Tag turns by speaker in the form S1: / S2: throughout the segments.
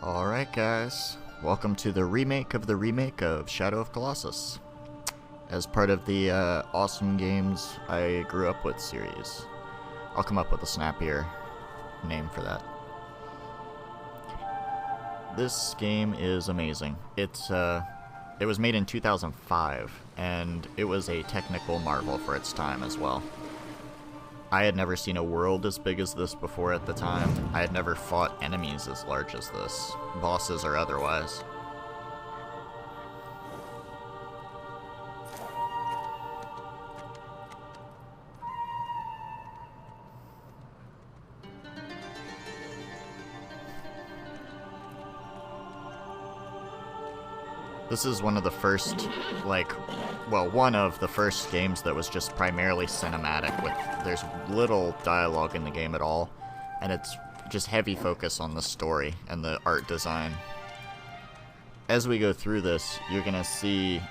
S1: Alright guys, welcome to the remake of Shadow of Colossus. As part of the Awesome Games I Grew Up With series. I'll come up with a snappier name for that. This game is amazing. It was made in 2005, and it was a technical marvel for its time as well. I had never seen a world as big as this before at the time. I had never fought enemies as large as this, bosses or otherwise. This is one of the first, one of the first games that was just primarily cinematic, there's little dialogue in the game at all, and it's just heavy focus on the story and the art design. As we go through this, you're gonna see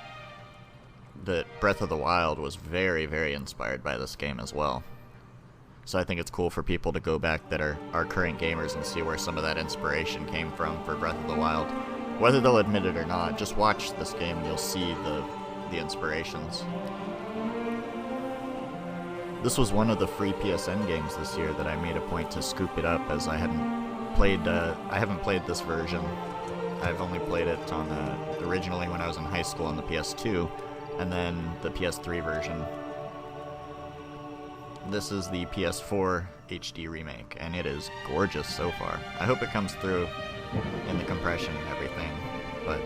S1: that Breath of the Wild was very, very inspired by this game as well. So I think it's cool for people to go back that are current gamers and see where some of that inspiration came from for Breath of the Wild. Whether they'll admit it or not, just watch this game and you'll see the inspirations. This was one of the free PSN games this year that I made a point to scoop it up, as I haven't played this version. I've only played it on originally when I was in high school on the PS2, and then the PS3 version. This is the PS4 HD remake, and it is gorgeous so far. I hope it comes through in the compression and everything, but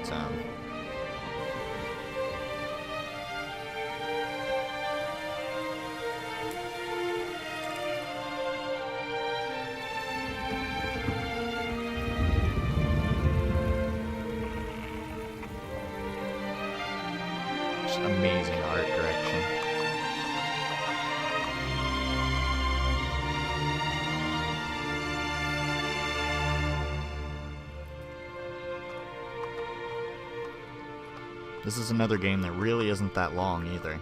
S1: just amazing art direction. This is another game that really isn't that long either.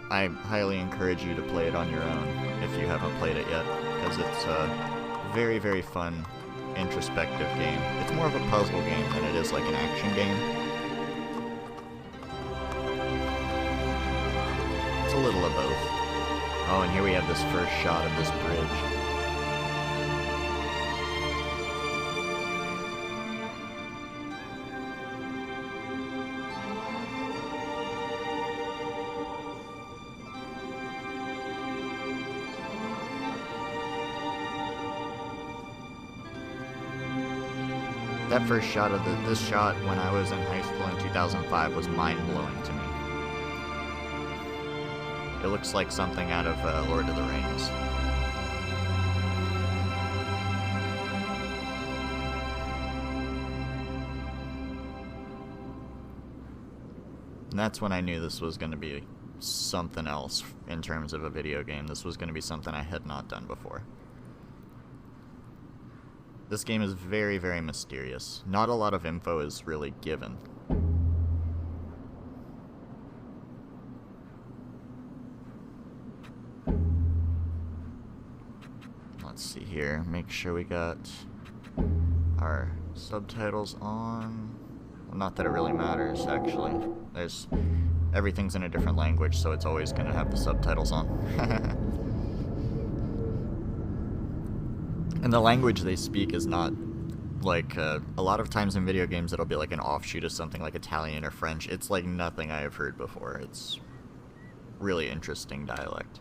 S1: I highly encourage you to play it on your own if you haven't played it yet, because it's a very, very fun, introspective game. It's more of a puzzle game than it is like an action game. It's a little of both. Oh, and here we have this first shot of this bridge. That first shot of this shot when I was in high school in 2005 was mind-blowing to me. It looks like something out of Lord of the Rings. And that's when I knew this was going to be something else in terms of a video game. This was going to be something I had not done before. This game is very, very mysterious. Not a lot of info is really given. Let's see here. Make sure we got our subtitles on. Well, not that it really matters, actually. Everything's in a different language, so it's always going to have the subtitles on. And the language they speak is not like, a lot of times in video games it'll be like an offshoot of something like Italian or French. It's like nothing I have heard before. It's really interesting dialect.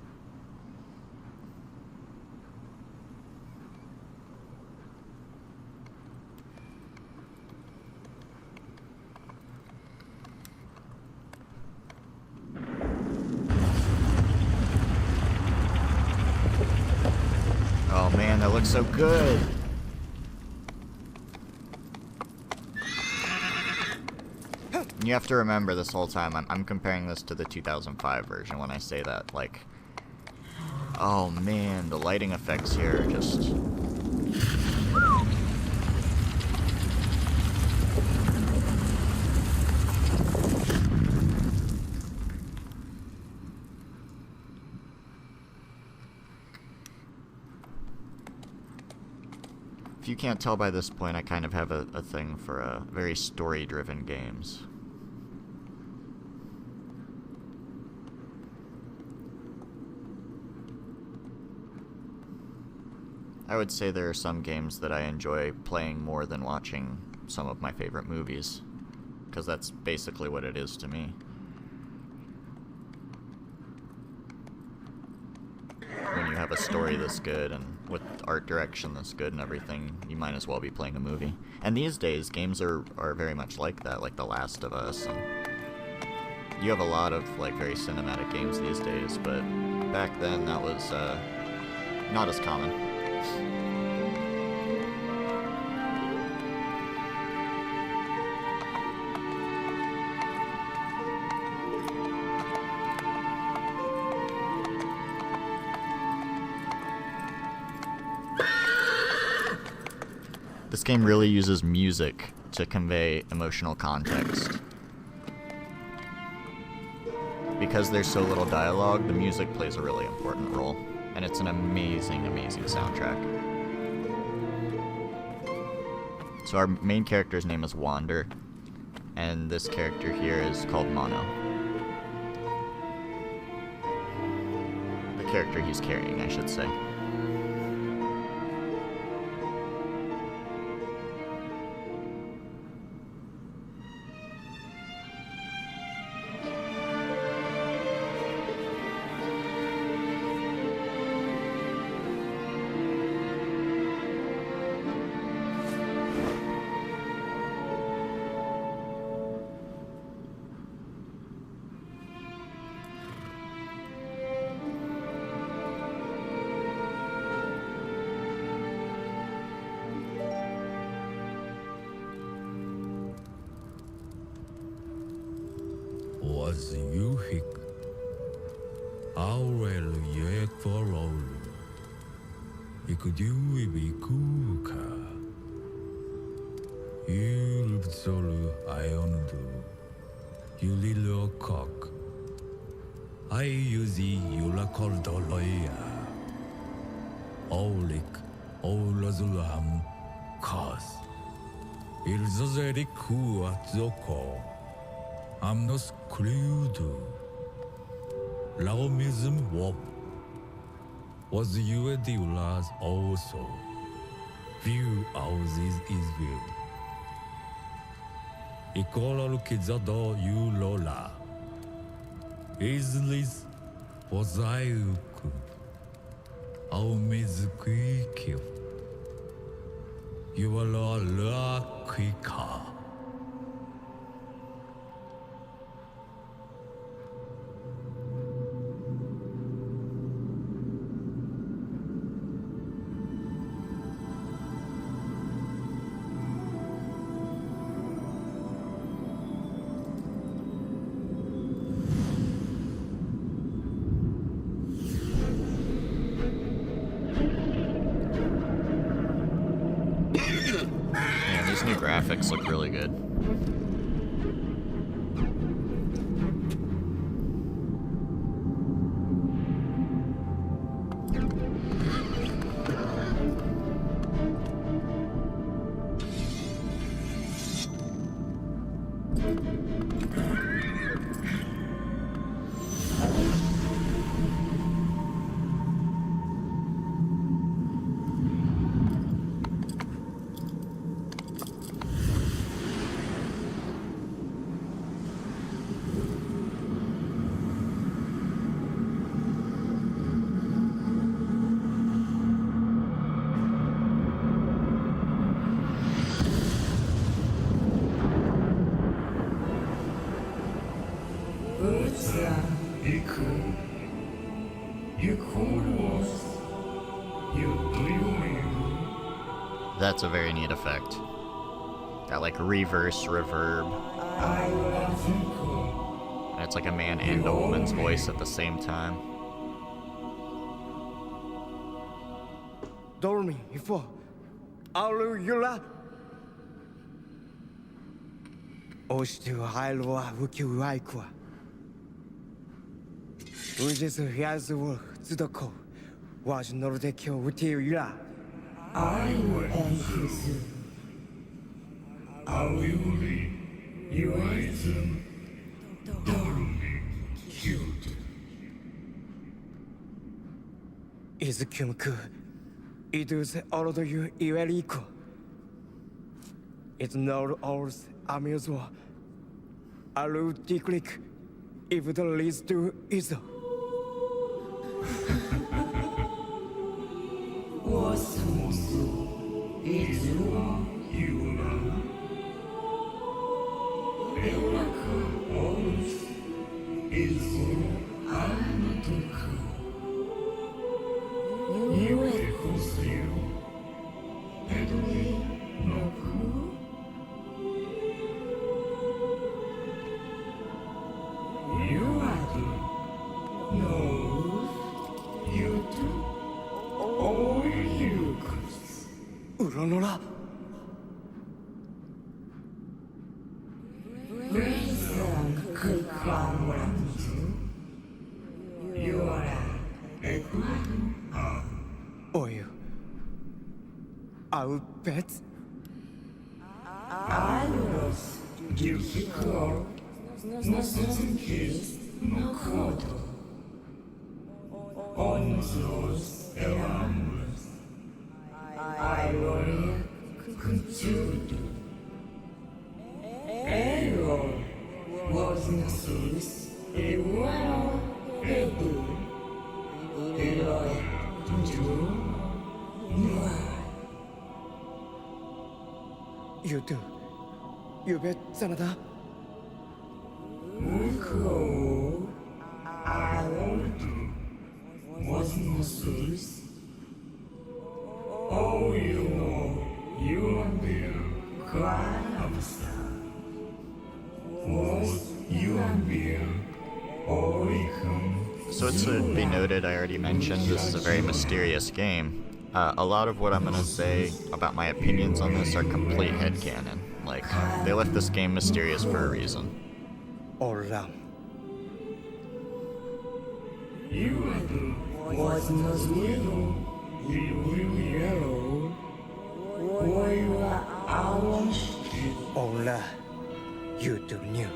S1: Oh man, that looks so good! And you have to remember this whole time, I'm comparing this to the 2005 version when I say that, like... Oh man, the lighting effects here are just... If you can't tell by this point, I kind of have a thing for very story-driven games. I would say there are some games that I enjoy playing more than watching some of my favorite movies, because that's basically what it is to me. When you have a story this good and with art direction this good and everything, you might as well be playing a movie. And these days, games are very much like that, like The Last of Us. And you have a lot of like very cinematic games these days, but back then that was not as common. This game really uses music to convey emotional context. Because there's so little dialogue, the music plays a really important role, and it's an amazing, amazing soundtrack. So our main character's name is Wander, and this character here is called Mono. The character he's carrying, I should say.
S2: Was you hick? Aurel yek for all. Could you be kuka? You'll solo ion do. You little cock. I use you called the lawyer. Olik, Olazulam, cause. Ilzozeri ku at zoko. I'm not screwed. Laomism wop. Was you a dealers also? View houses is will. Equal kizado you lola. Is this was I could? I'll miss quick. You are la quicker.
S1: These new graphics look really good. That's a very neat effect. Got like reverse, reverb. And it's like a man and a woman's voice at the same time.
S3: Dormi, ifo. Alu yula. Oshtu hailwa wuki waikwa. Ujisu hiazu tsudoko. Was nordekyo wuti yula.
S4: I will end his. I will be Urizum thoroughly killed.
S3: Izukimku, idus order you Iweriko. It's not ours, amusement. Alu Diklik, if the leads to Izo.
S4: Wasumusu, Izuo, Yula. Elaka, Orus, Izu, Anatuku. Yue Kusu, Edwin, Noku. You are the no, you do, or you could.
S3: Uronora,
S4: Reason could come around you. You are a good
S3: Oyu. I'll bet.
S4: I was difficult, no certain case, no code. On those around us, I will continue. Error was no source, a well, a do.
S3: You do. You bet, Sanada.
S4: Cool. I will do. Was no source. Oh, you know, you are there. Cry upside. Was you are there. Or
S1: So it's to be noted, I already mentioned, this is a very mysterious game. A lot of what I'm gonna say about my opinions on this are complete headcanon. Like, they left this game mysterious for a reason.
S3: Oram.
S4: you are the was no zero. You will yellow. Or you are orange.
S3: Ola. You do new.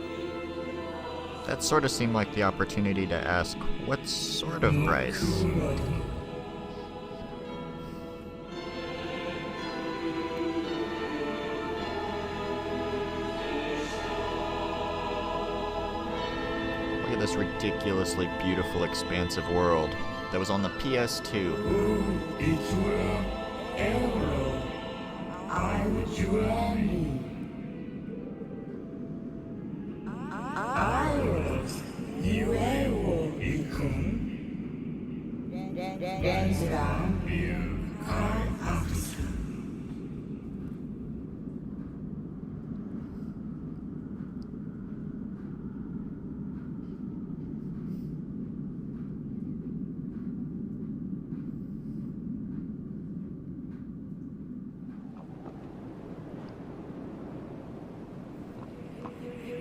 S1: That sort of seemed like the opportunity to ask, what sort of price? Look at this ridiculously beautiful, expansive world that was on the PS2.
S4: It's where ever I would join. I was you ever become. Dance around here, cry after.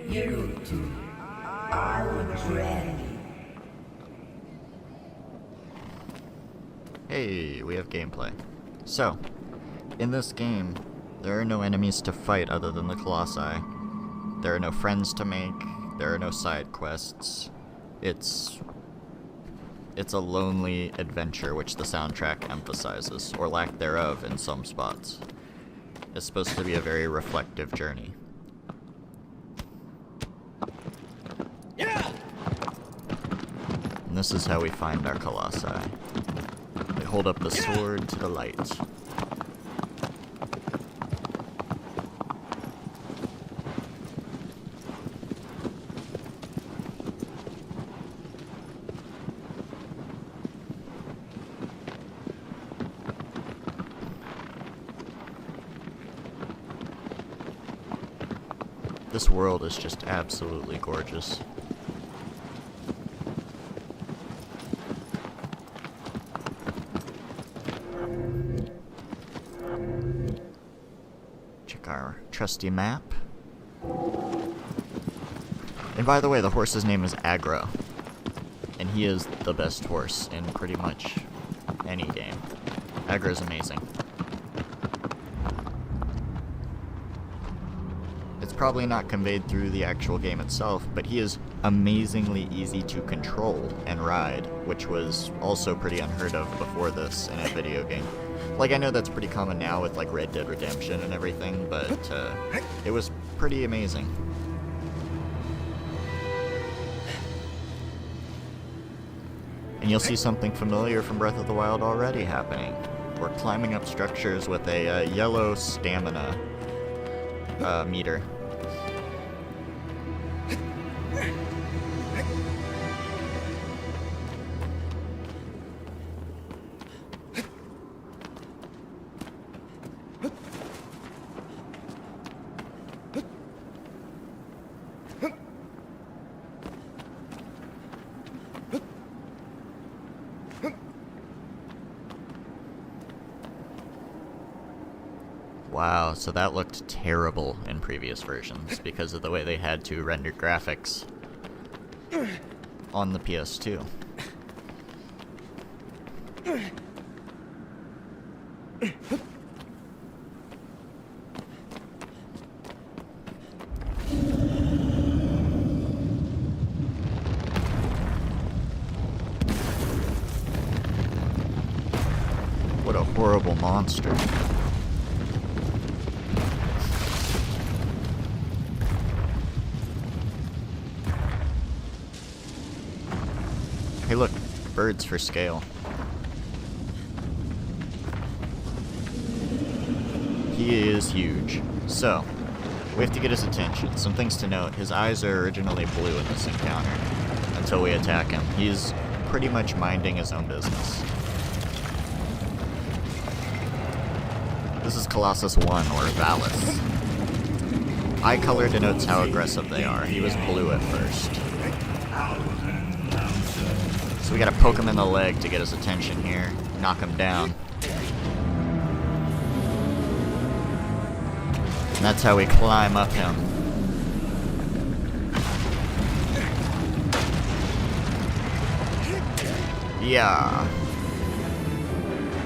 S4: You too. I would ready.
S1: Hey, we have gameplay. So, in this game, there are no enemies to fight other than the Colossi. There are no friends to make. There are no side quests. It's a lonely adventure, which the soundtrack emphasizes, or lack thereof in some spots. It's supposed to be a very reflective journey. And this is how we find our Colossi. They hold up the sword to the light. This world is just absolutely gorgeous. Check our trusty map. And by the way, the horse's name is Aggro. And he is the best horse in pretty much any game. Aggro's amazing. probably not conveyed through the actual game itself, but he is amazingly easy to control and ride, which was also pretty unheard of before this in a video game. Like, I know that's pretty common now with, like, Red Dead Redemption and everything, but it was pretty amazing. And you'll see something familiar from Breath of the Wild already happening. We're climbing up structures with a yellow stamina meter. Wow, so that looked terrible in previous versions because of the way they had to render graphics on the PS2. What a horrible monster. Hey look, birds for scale. He is huge. So, we have to get his attention. Some things to note, his eyes are originally blue in this encounter, until we attack him. He's pretty much minding his own business. This is Colossus 1, or Valus. Eye color denotes how aggressive they are. He was blue at first. So we gotta poke him in the leg to get his attention here, knock him down. And that's how we climb up him. Yeah.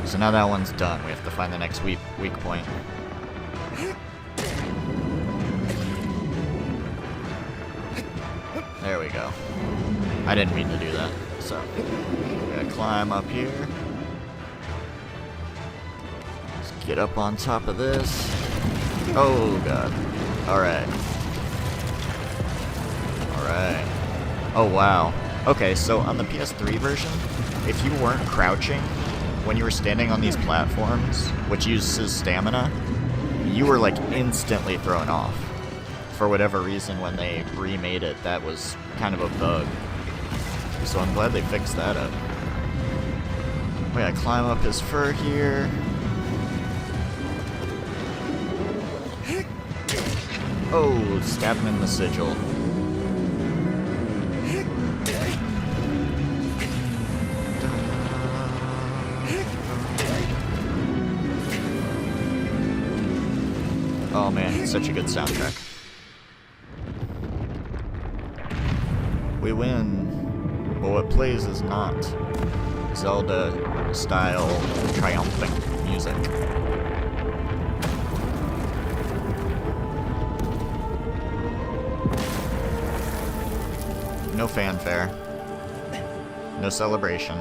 S1: So now that one's done. We have to find the next weak point. There we go. I didn't mean to do that. So, we gotta climb up here. Let's get up on top of this. Oh god. Alright. Alright. Oh wow. Okay, so on the PS3 version, if you weren't crouching when you were standing on these platforms, which uses stamina, you were like instantly thrown off. For whatever reason, when they remade it, that was kind of a bug. So I'm glad they fixed that up. We gotta climb up his fur here. Oh, stab him in the sigil. Oh man, such a good soundtrack. We win. But what plays is not Zelda-style triumphant music. No fanfare. No celebration.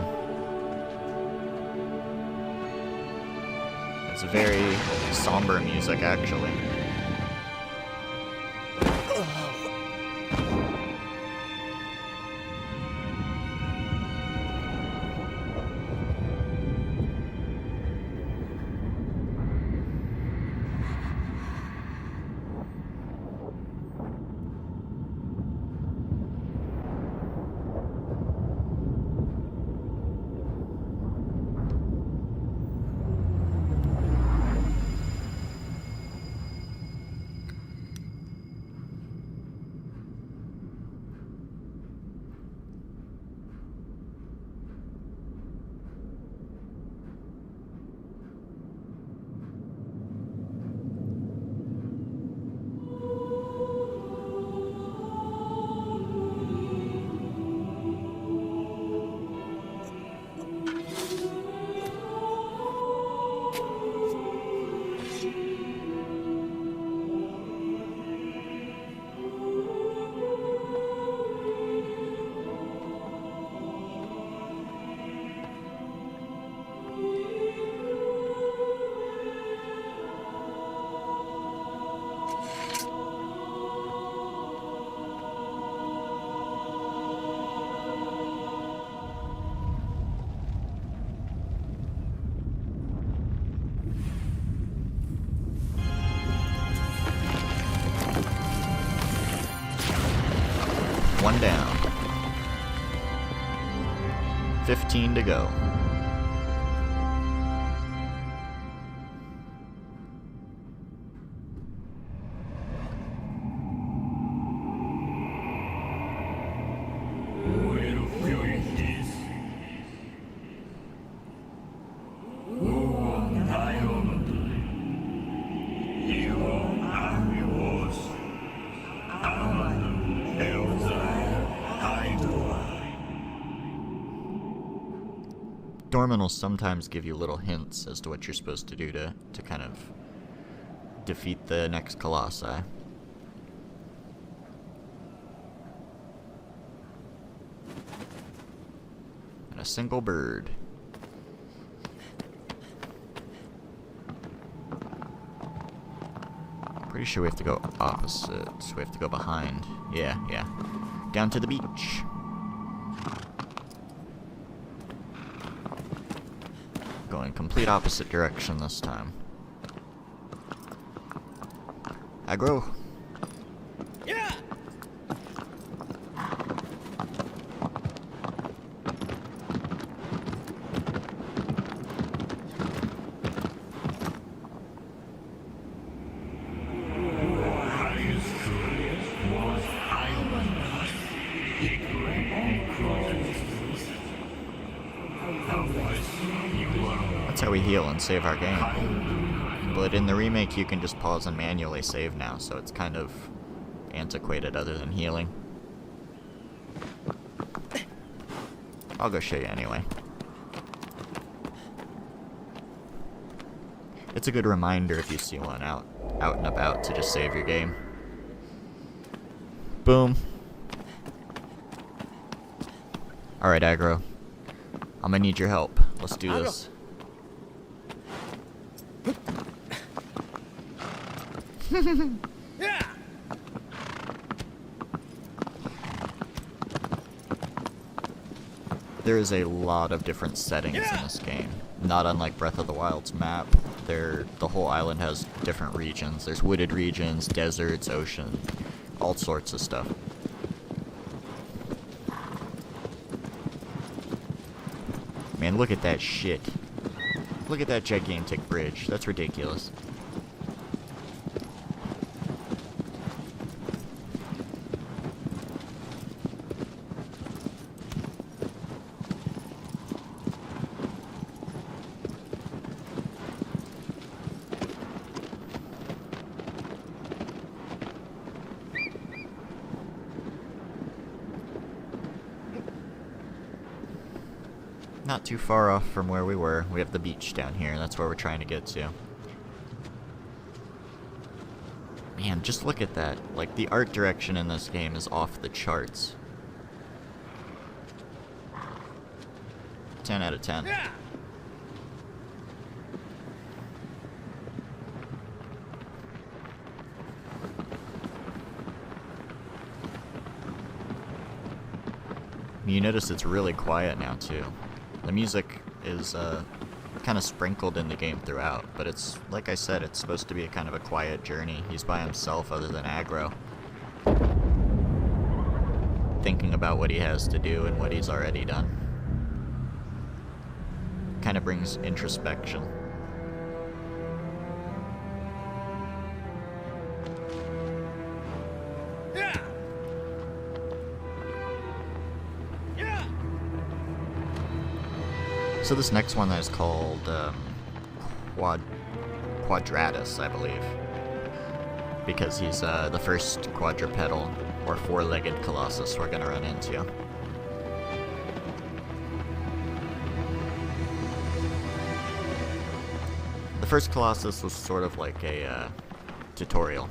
S1: It's very somber music, actually. 15 to go. Dorman will sometimes give you little hints as to what you're supposed to do to kind of defeat the next Colossi. And a single bird. Pretty sure we have to go opposite, so we have to go behind. Yeah. Down to the beach. Going complete opposite direction this time. Aggro.
S3: Yeah!
S1: That's how we heal and save our game. But in the remake, you can just pause and manually save now, so it's kind of antiquated other than healing. I'll go show you anyway. It's a good reminder if you see one out and about to just save your game. Boom. Alright, Aggro. I'm gonna need your help. Let's do this.
S3: Yeah!
S1: There is a lot of different settings in this game. Not unlike Breath of the Wild's map. The whole island has different regions. There's wooded regions, deserts, ocean, all sorts of stuff. Man, look at that shit. Look at that gigantic bridge. That's ridiculous. Not too far off from where we were. We have the beach down here. That's where we're trying to get to. Man, just look at that. Like, the art direction in this game is off the charts. 10 out of 10.
S3: Yeah!
S1: You notice it's really quiet now, too. The music is kind of sprinkled in the game throughout, but it's, like I said, it's supposed to be a kind of a quiet journey. He's by himself other than Aggro, thinking about what he has to do and what he's already done. Kind of brings introspection.
S3: Yeah! Yeah!
S1: So this next one is called Quadratus, I believe, because he's the first quadrupedal or four-legged Colossus we're gonna run into. The first Colossus was sort of like a tutorial.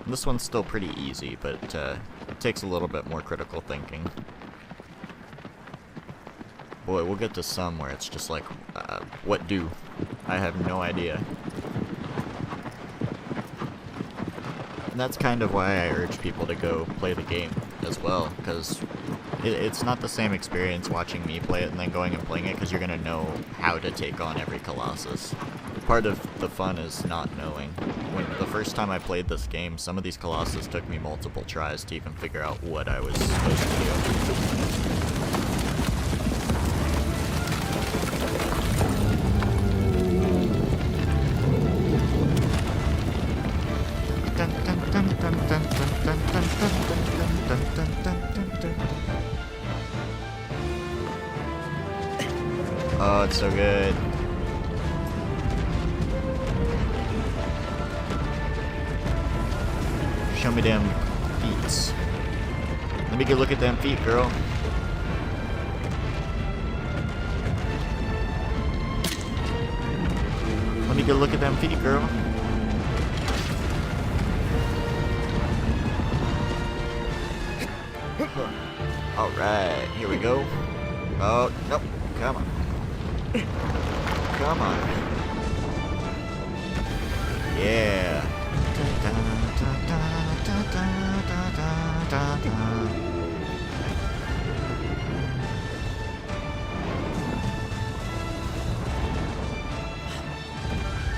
S1: And this one's still pretty easy, but it takes a little bit more critical thinking. Boy, we'll get to some where it's just like, what do? I have no idea. And that's kind of why I urge people to go play the game as well, because it's not the same experience watching me play it and then going and playing it, because you're going to know how to take on every Colossus. Part of the fun is not knowing. When the first time I played this game, some of these Colossus took me multiple tries to even figure out what I was supposed to do. Oh, it's so good. Show me them feet. Let me get a look at them feet, girl. Let me get a look at them feet, girl. Alright, here we go. Oh, nope. Come on. Come on. Yeah.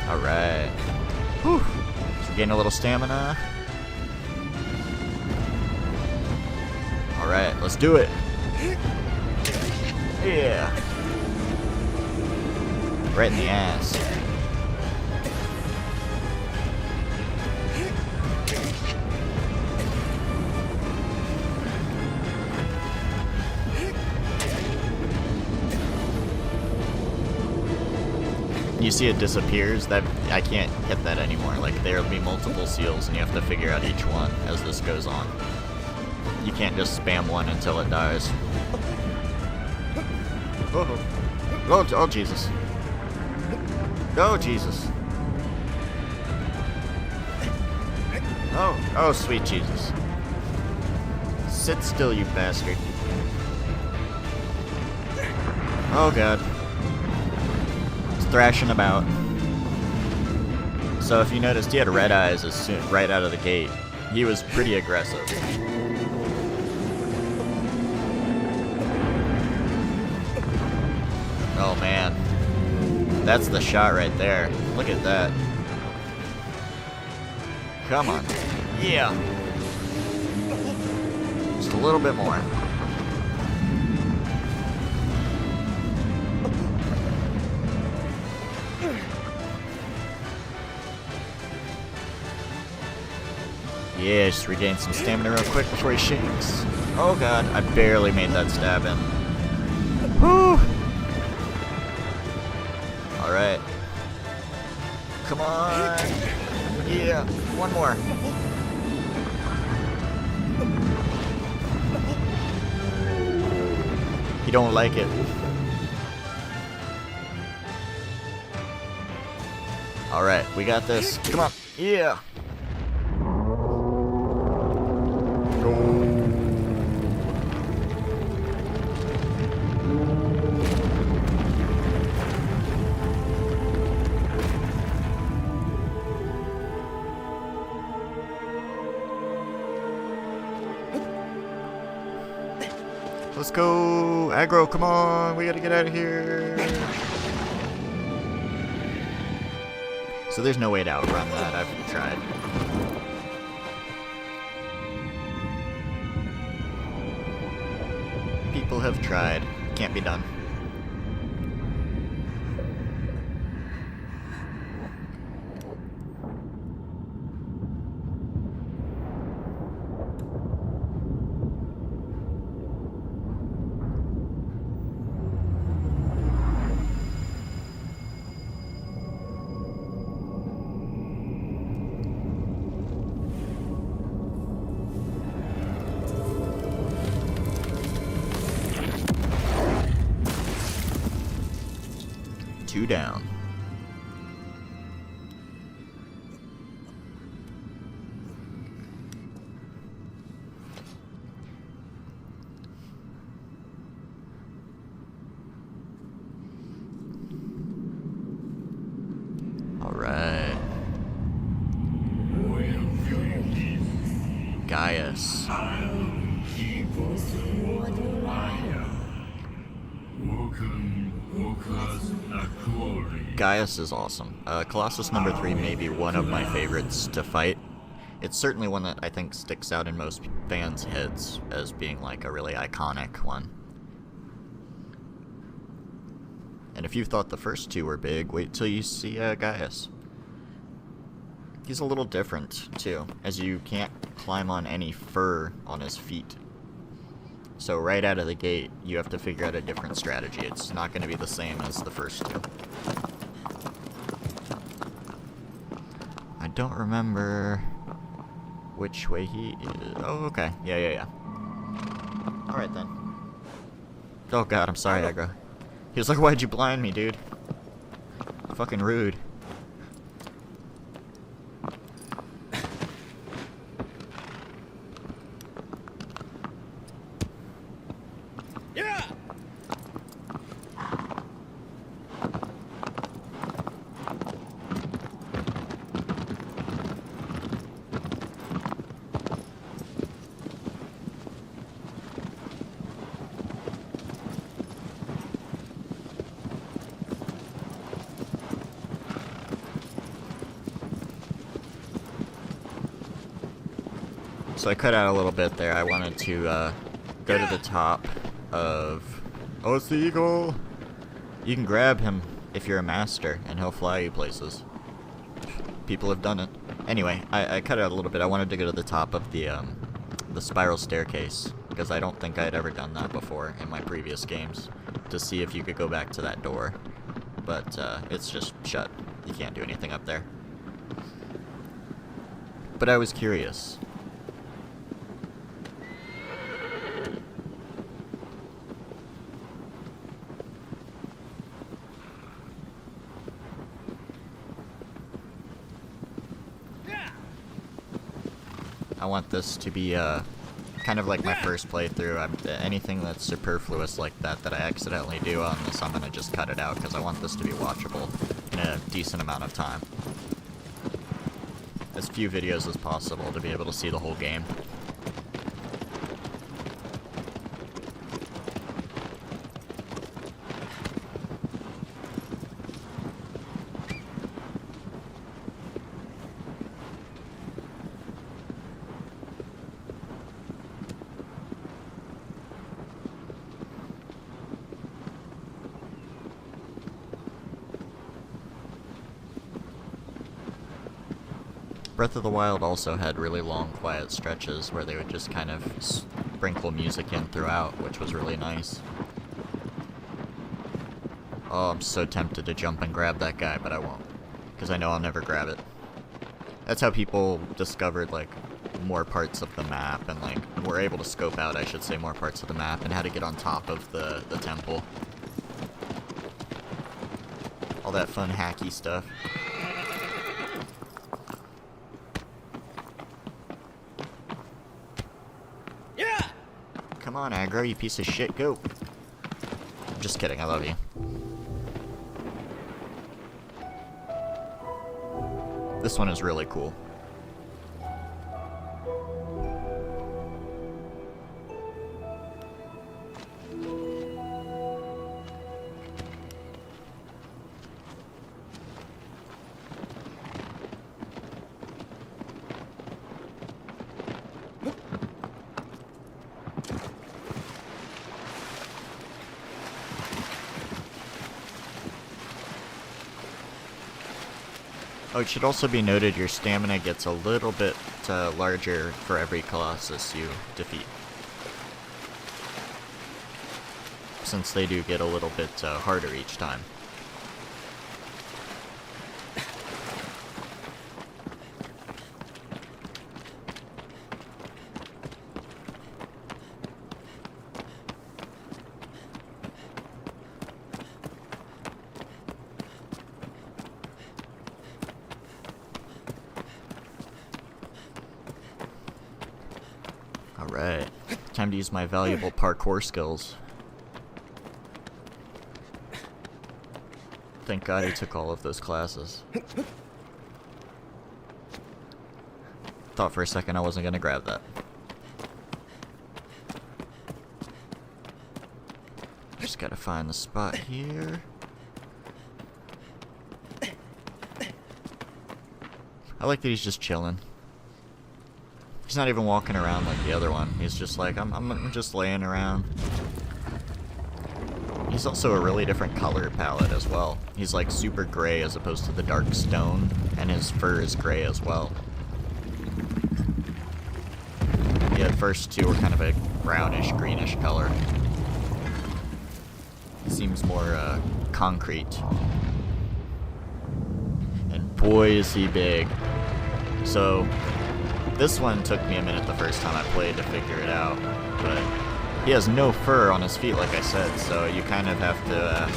S1: Alright. Whew. So we're getting a little stamina. Alright, let's do it. Yeah. Right in the ass. You see it disappears, that I can't hit that anymore. Like, there'll be multiple seals and you have to figure out each one as this goes on. You can't just spam one until it dies. Oh, Jesus. Oh, Jesus. Oh, sweet Jesus. Sit still, you bastard. Oh, God. It's thrashing about. So if you noticed, he had red eyes right out of the gate. He was pretty aggressive. Oh, man. That's the shot right there. Look at that. Come on. Yeah. Just a little bit more. Yeah, just regain some stamina real quick before he shakes. Oh god, I barely made that stab in. Whew! Alright. Come on! Yeah, one more. You don't like it. Alright, we got this. Come on. Yeah! Let's go! Aggro, come on! We gotta get out of here! So there's no way to outrun that, I've tried. People have tried. Can't be done. Two down. All right. Gaius. Gaius is awesome. Colossus number 3 may be one of my favorites to fight. It's certainly one that I think sticks out in most fans' heads as being like a really iconic one. And if you thought the first two were big, wait till you see Gaius. He's a little different, too, as you can't climb on any fur on his feet. So right out of the gate, you have to figure out a different strategy. It's not going to be the same as the first two. I don't remember which way he is. Oh, okay. Yeah. Alright then. Oh god, I'm sorry, Aggro. He was like, why'd you blind me, dude? Fucking rude. So I cut out a little bit there. I wanted to go to the top of... Oh, it's the eagle! You can grab him if you're a master, and he'll fly you places. People have done it. Anyway, I cut out a little bit. I wanted to go to the top of the spiral staircase, because I don't think I had ever done that before in my previous games, to see if you could go back to that door. But it's just shut. You can't do anything up there. But I was curious. I want this to be kind of like my first playthrough. Anything that's superfluous like that I accidentally do on this, I'm gonna just cut it out because I want this to be watchable in a decent amount of time. As few videos as possible to be able to see the whole game. Breath of the Wild also had really long, quiet stretches where they would just kind of sprinkle music in throughout, which was really nice. Oh, I'm so tempted to jump and grab that guy, but I won't, because I know I'll never grab it. That's how people discovered, like, more parts of the map, and, like, were able to scope out, I should say, more parts of the map, and how to get on top of the temple. All that fun, hacky stuff. Come on, Aggro, you piece of shit, go! Just kidding, I love you. This one is really cool. Oh, it should also be noted your stamina gets a little bit larger for every Colossus you defeat. Since they do get a little bit harder each time. Alright, time to use my valuable parkour skills. Thank God I took all of those classes. Thought for a second I wasn't gonna grab that. Just gotta find the spot here. I like that he's just chilling. He's not even walking around like the other one. He's just like, I'm just laying around. He's also a really different color palette as well. He's like super gray as opposed to the dark stone, and his fur is gray as well. Yeah, the first two were kind of a brownish, greenish color. He seems more concrete. And boy is he big. So, this one took me a minute the first time I played to figure it out, but he has no fur on his feet, like I said, so you kind of have to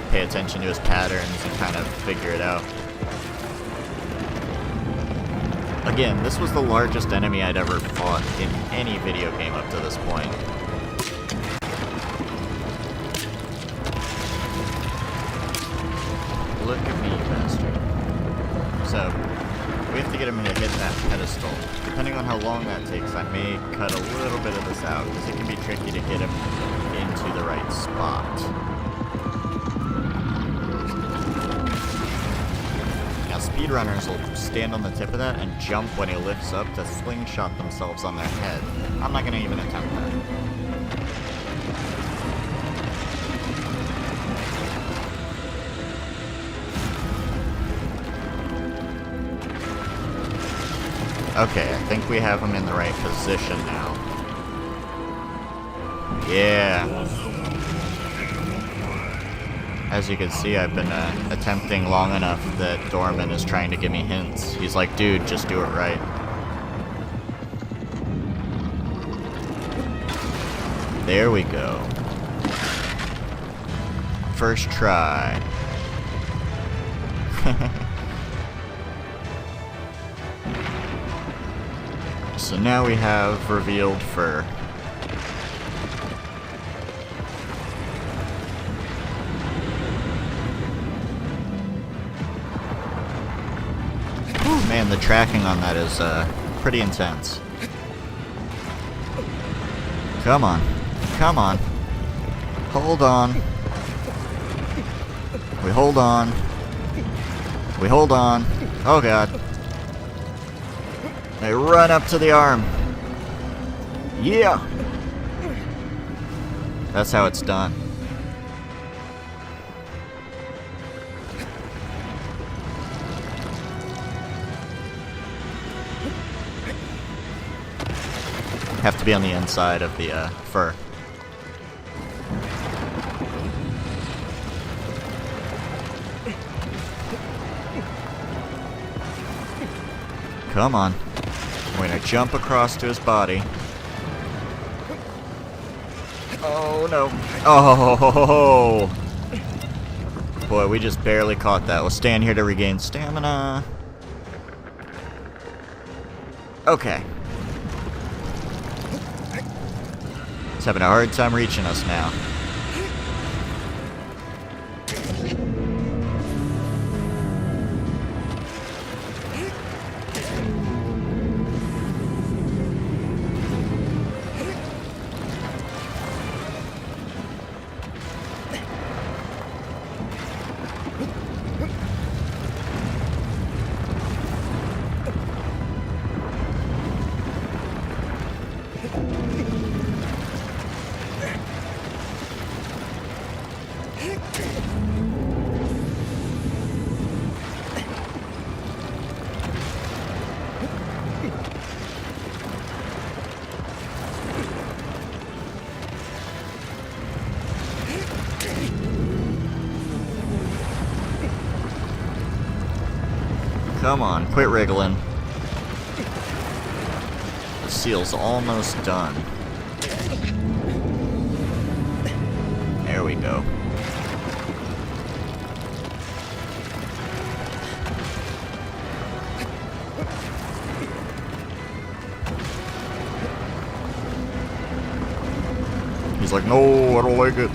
S1: pay attention to his patterns and kind of figure it out. Again, this was the largest enemy I'd ever fought in any video game up to this point. Look at me, bastard. So, we have to get him to hit that pedestal. Depending on how long that takes, I may cut a little bit of this out, because it can be tricky to get him into the right spot. Now, speedrunners will stand on the tip of that and jump when he lifts up to slingshot themselves on their head. I'm not going to even attempt that. Okay, I think we have him in the right position now. Yeah. As you can see, I've been attempting long enough that Dorman is trying to give me hints. He's like, dude, just do it right. There we go. First try. So now we have revealed fur. Ooh, man, the tracking on that is pretty intense. Come on. Come on. Hold on. We hold on. We hold on. Oh god. They run up to the arm. Yeah! That's how it's done. Have to be on the inside of the fur. Come on. We're gonna jump across to his body. Oh no. Oh! Boy, we just barely caught that. We'll stand here to regain stamina. Okay. He's having a hard time reaching us now. Come on, quit wriggling. The seal's almost done. There we go. He's like, no, I don't like it.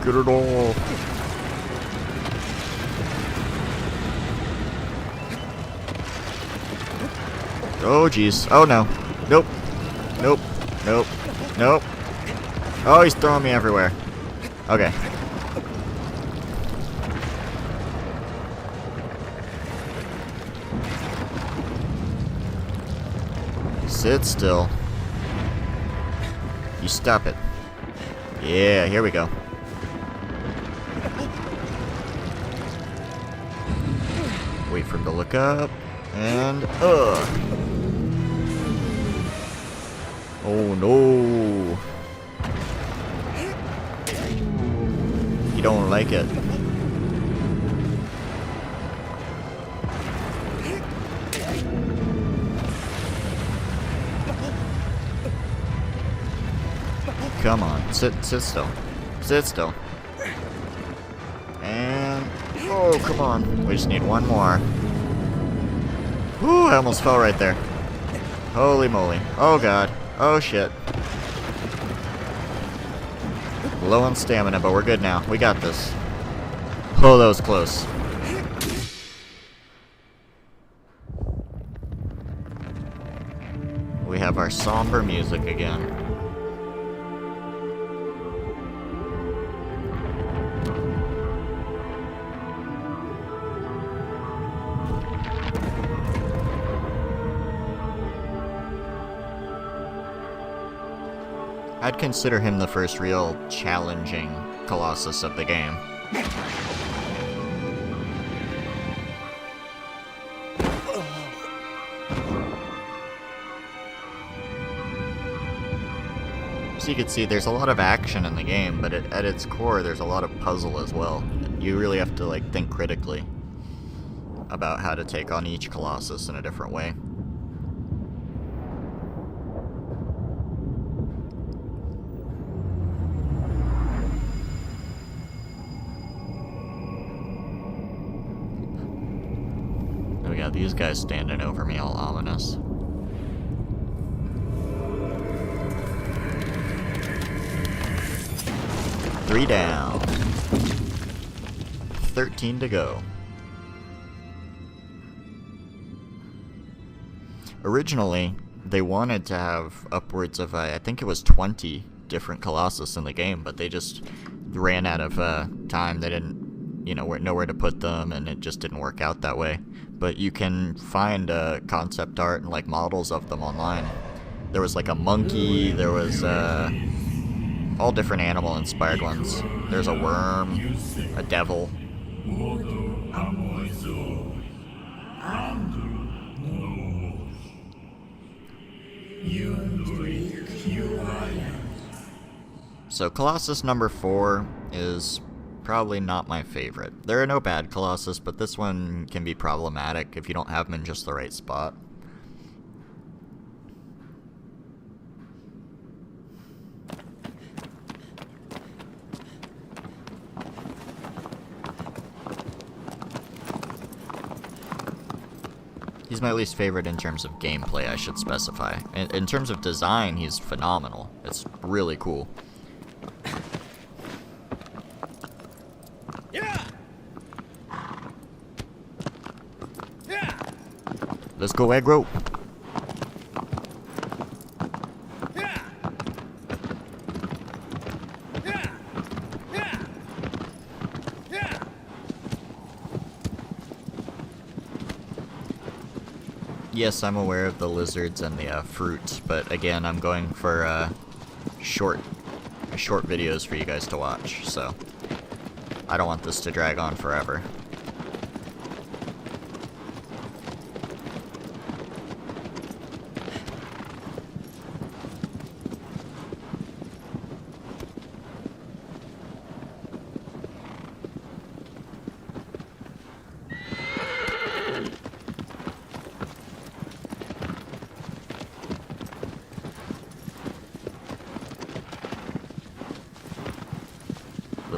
S1: Get it off. Oh, jeez. Oh, no. Nope. Nope. Nope. Nope. Oh, he's throwing me everywhere. Okay. Sit still. You stop it. Yeah, here we go. Wait for him to look up. And, oh no. You don't like it. Come on, sit still. Sit still. And, oh, come on. We just need one more. Whew, I almost fell right there. Holy moly. Oh god. Oh shit. Low on stamina, but we're good now. We got this. Oh, that was close. We have our somber music again. I'd consider him the first real challenging Colossus of the game. So you can see there's a lot of action in the game, but at its core there's a lot of puzzle as well. You really have to like think critically about how to take on each Colossus in a different way. We got these guys standing over me, all ominous. Three down. 13 to go. Originally, they wanted to have upwards of, I think it was 20 different Colossus in the game, but they just ran out of time. They didn't, nowhere to put them, and it just didn't work out that way. But you can find concept art and like models of them online. There was like a monkey, there was all different animal inspired ones. There's a worm, a devil. So Colossus number 4 is probably not my favorite. There are no bad Colossus, but this one can be problematic if you don't have them in just the right spot. He's my least favorite in terms of gameplay, I should specify. In terms of design, he's phenomenal. It's really cool. Let's go, aggro. Yes, I'm aware of the lizards and the fruit, but again, I'm going for short videos for you guys to watch, so I don't want this to drag on forever.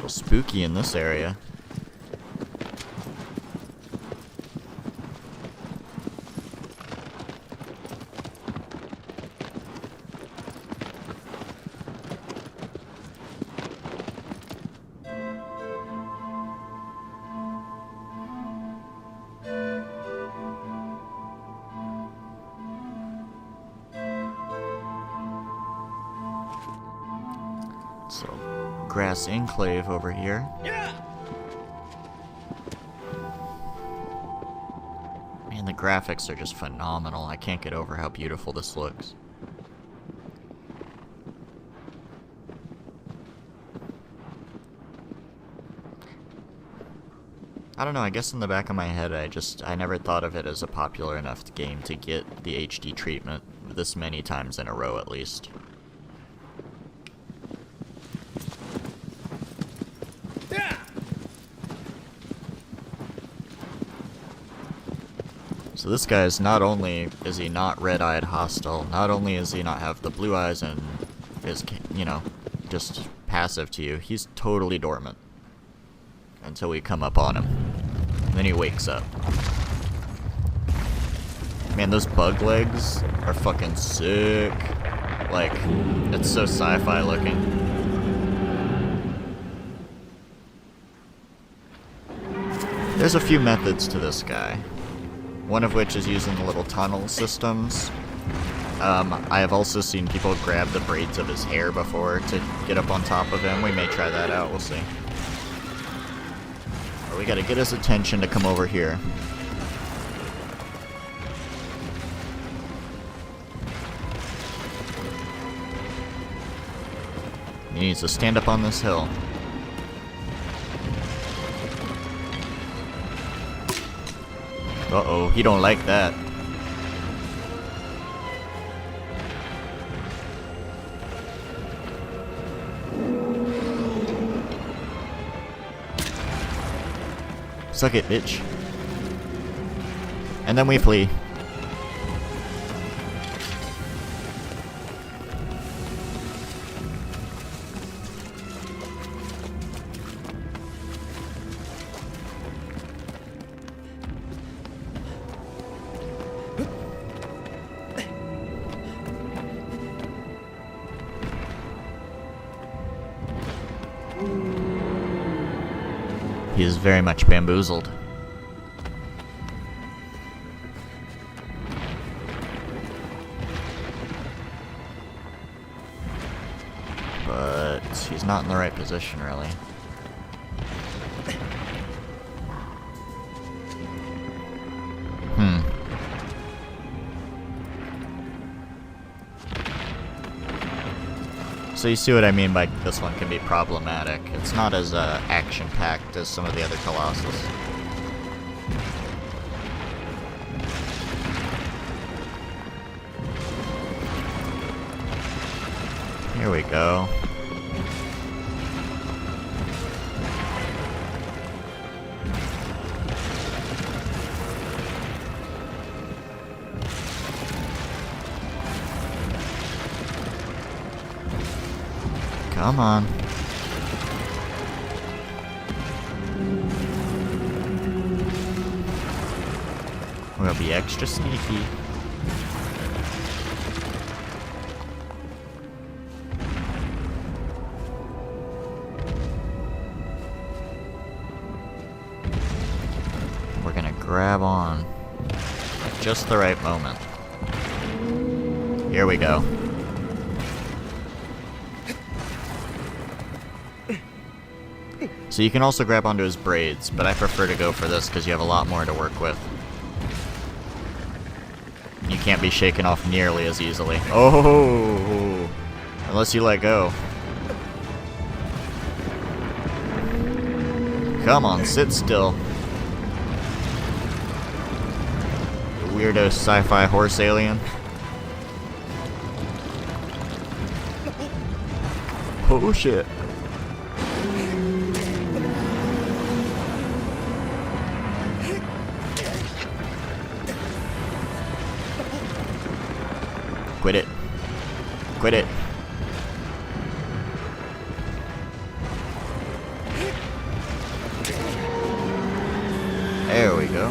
S1: Spooky in this area. So, Grass Enclave over here. Man, the graphics are just phenomenal. I can't get over how beautiful this looks. I don't know, I guess in the back of my head I never thought of it as a popular enough game to get the HD treatment this many times in a row at least. So this guy's, not only is he not red-eyed hostile, not only does he not have the blue eyes and is, you know, just passive to you, he's totally dormant. Until we come up on him. And then he wakes up. Man, those bug legs are fucking sick. Like, it's so sci-fi looking. There's a few methods to this guy. One of which is using the little tunnel systems. I have also seen people grab the braids of his hair before to get up on top of him. We may try that out, we'll see. But we gotta get his attention to come over here. He needs to stand up on this hill. Uh-oh, he don't like that. Suck it, bitch. And then we flee. He is very much bamboozled. But he's not in the right position, really. So you see what I mean by this one can be problematic. It's not as action-packed as some of the other Colossus. Here we go. Come on. We're gonna be extra sneaky. We're gonna grab on at just the right moment. Here we go. So you can also grab onto his braids, but I prefer to go for this because you have a lot more to work with. You can't be shaken off nearly as easily. Oh! Unless you let go. Come on, sit still. You weirdo sci-fi horse alien. Oh shit. Quit it. Quit it. There we go.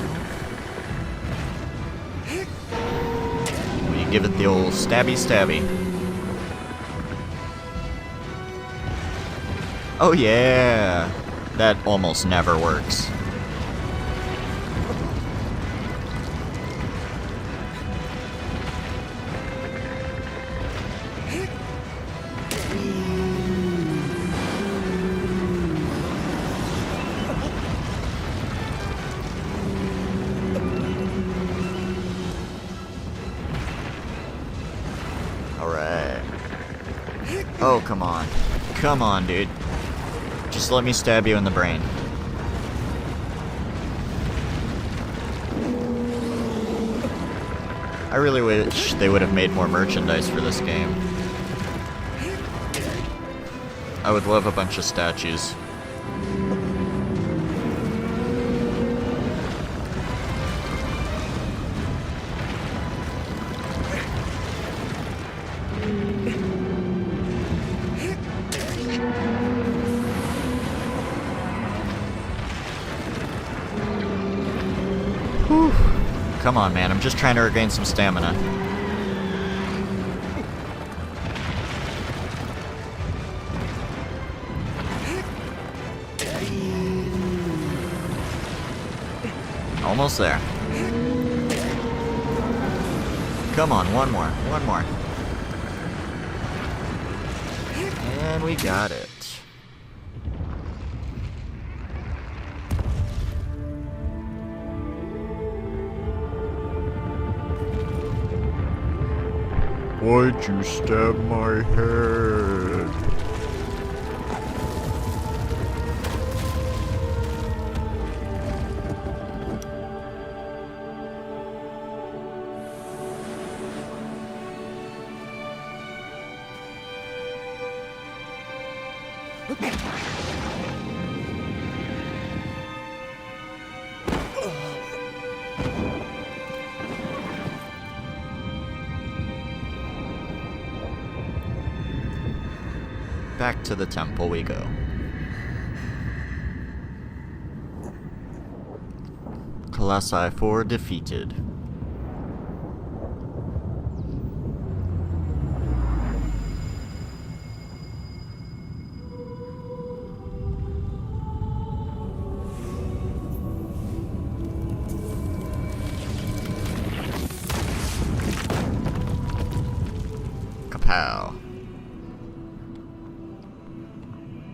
S1: We give it the old stabby stabby. Oh yeah! That almost never works. Alright. Oh, come on. Come on, dude. Just let me stab you in the brain. I really wish they would have made more merchandise for this game. I would love a bunch of statues. Whew. Come on, man. I'm just trying to regain some stamina. Almost there. Come on, one more. And we got it. Why'd you stab my head? Back to the temple we go. Colossi 4 defeated. Kapow.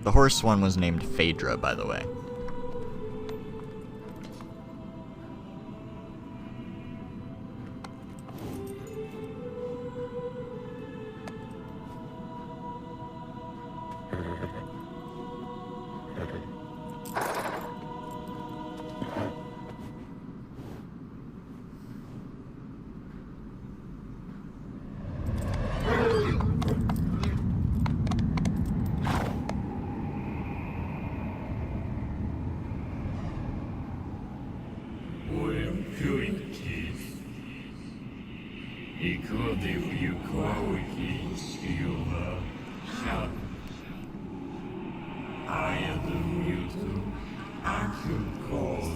S1: The horse one was named Phaedra, by the way.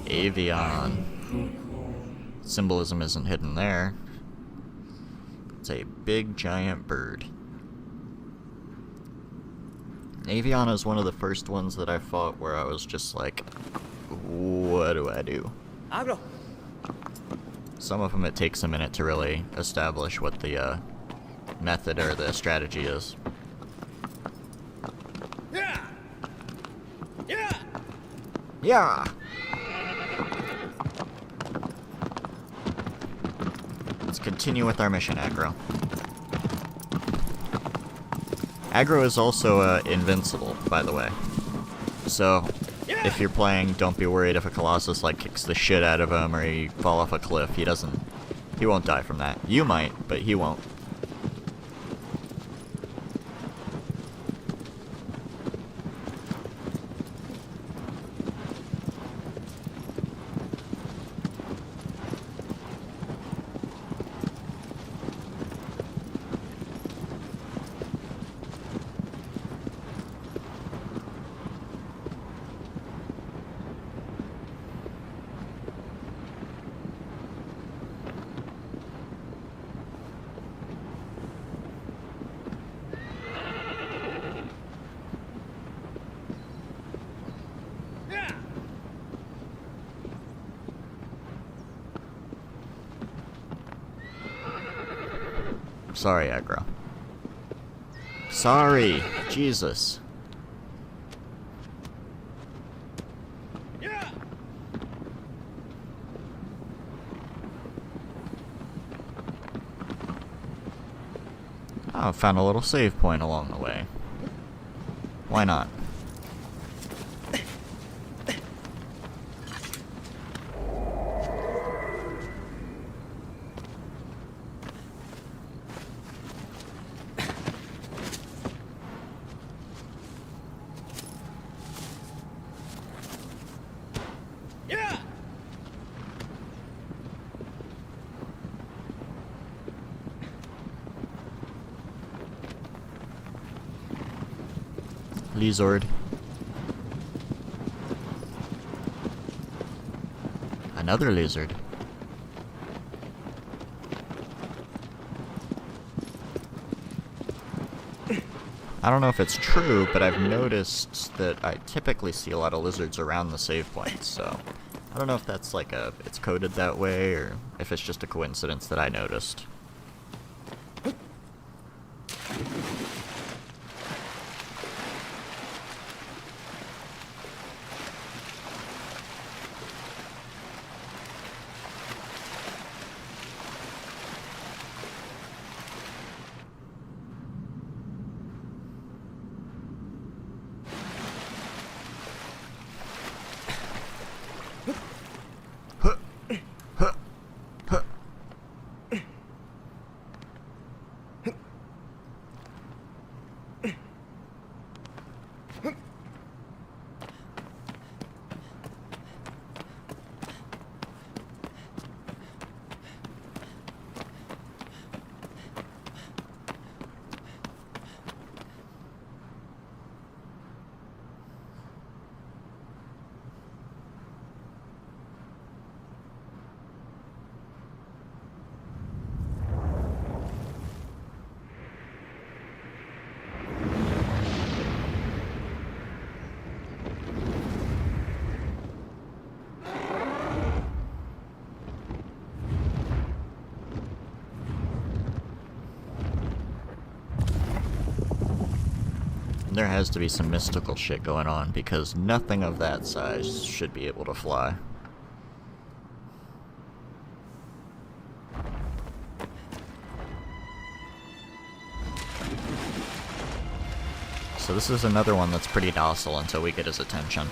S1: Avion. Symbolism isn't hidden there. It's a big giant bird. Avion is one of the first ones that I fought where I was just like, what do I do?
S3: Agro.
S1: Some of them it takes a minute to really establish what the method or the strategy is.
S3: Yeah. Yeah.
S1: Yeah! Let's continue with our mission, Aggro. Aggro is also invincible, by the way. So, if you're playing, don't be worried if a Colossus like kicks the shit out of him or he fall off a cliff. He won't die from that. You might, but he won't. Sorry, Aggro. Sorry! Jesus. Oh, found a little save point along the way. Why not? Lizard. Another lizard. I don't know if it's true, but I've noticed that I typically see a lot of lizards around the save points, so I don't know if that's like it's coded that way, or if it's just a coincidence that I noticed. There has to be some mystical shit going on, because nothing of that size should be able to fly. So this is another one that's pretty docile until we get his attention.